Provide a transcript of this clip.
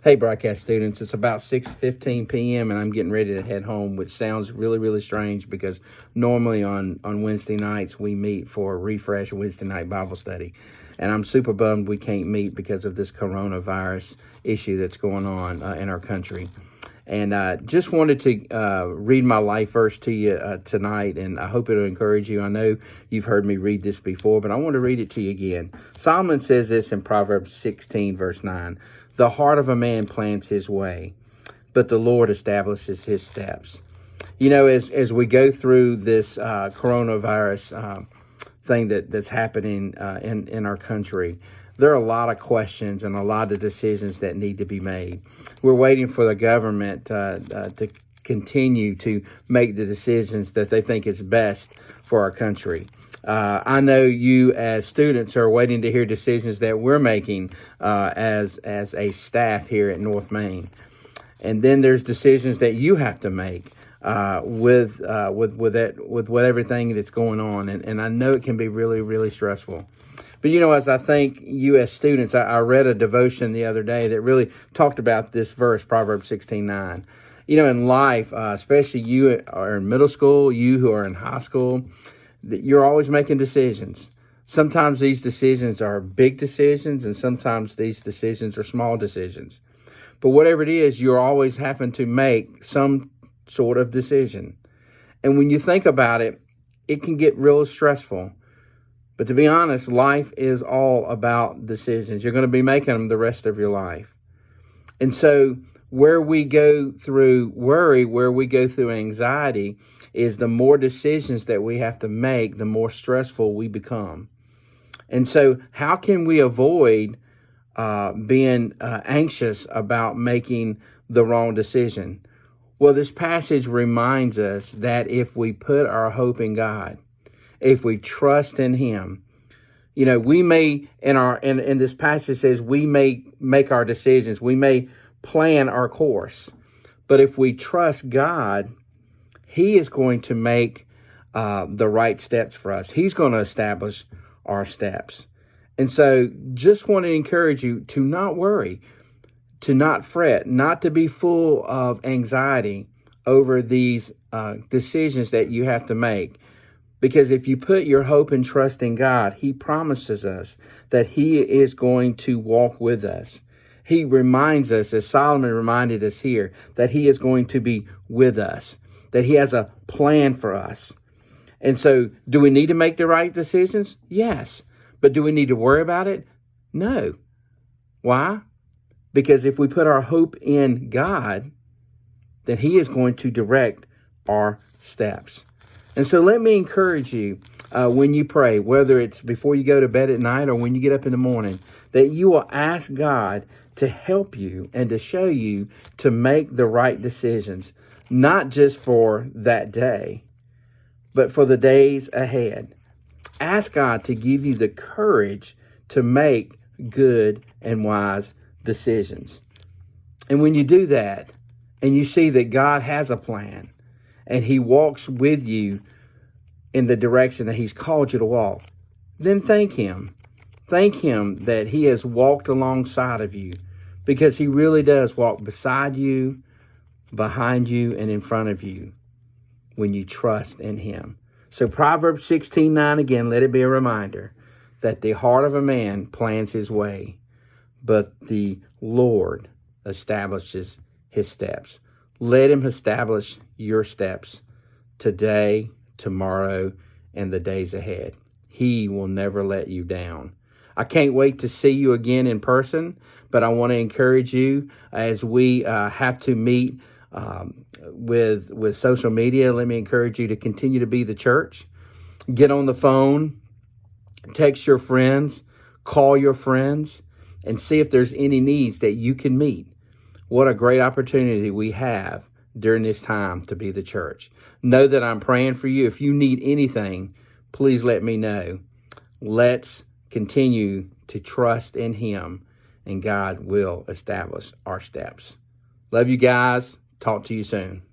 Hey, broadcast students, it's about 6:15 p.m. and I'm getting ready to head home, which sounds really, really strange because normally on Wednesday nights we meet for a refresh Wednesday night Bible study. And I'm super bummed we can't meet because of this coronavirus issue that's going on in our country. And just wanted to read my life verse to you tonight, and I hope it'll encourage you. I know you've heard me read this before, but I want to read it to you again. Solomon says this in Proverbs 16, verse 9. The heart of a man plans his way, but the Lord establishes his steps. You know, as we go through this coronavirus thing that's happening in our country, there are a lot of questions and a lot of decisions that need to be made. We're waiting for the government to continue to make the decisions that they think is best for our country. I know you as students are waiting to hear decisions that we're making as a staff here at North Main. And then there's decisions that you have to make with everything that's going on. And I know it can be really, really stressful. But, you know, as I think you as students, I read a devotion the other day that really talked about this verse, Proverbs 16:9. You know, in life, especially you are in middle school, you who are in high school, that you're always making decisions. Sometimes these decisions are big decisions, and sometimes these decisions are small decisions. But whatever it is, you're always having to make some sort of decision. And when you think about it, it can get real stressful. But to be honest, life is all about decisions. You're going to be making them the rest of your life. And so where we go through worry, where we go through anxiety, is the more decisions that we have to make, the more stressful we become. And so how can we avoid being anxious about making the wrong decision? Well, this passage reminds us that if we put our hope in God, if we trust in Him, you know, we may, in this passage says, we may make our decisions, we may plan our course. But if we trust God, He is going to make the right steps for us. He's going to establish our steps. And so just want to encourage you to not worry, to not fret, not to be full of anxiety over these decisions that you have to make. Because if you put your hope and trust in God, He promises us that He is going to walk with us. He reminds us, as Solomon reminded us here, that He is going to be with us, that He has a plan for us. And so, do we need to make the right decisions? Yes. But do we need to worry about it? No. Why? Because if we put our hope in God, then He is going to direct our steps. And so let me encourage you when you pray, whether it's before you go to bed at night or when you get up in the morning, that you will ask God to help you and to show you to make the right decisions, not just for that day, but for the days ahead. Ask God to give you the courage to make good and wise decisions. And when you do that, and you see that God has a plan, and He walks with you in the direction that He's called you to walk, then thank Him. Thank Him that He has walked alongside of you, because He really does walk beside you, behind you, and in front of you when you trust in Him. So Proverbs 16:9, again, let it be a reminder that the heart of a man plans his way, but the Lord establishes his steps. Let Him establish your steps today, tomorrow, and the days ahead. He will never let you down. I can't wait to see you again in person, but I want to encourage you as we have to meet with social media. Let me encourage you to continue to be the church. Get on the phone, text your friends, call your friends, and see if there's any needs that you can meet. What a great opportunity we have during this time to be the church. Know that I'm praying for you. If you need anything, please let me know. Let's continue to trust in Him, and God will establish our steps. Love you guys. Talk to you soon.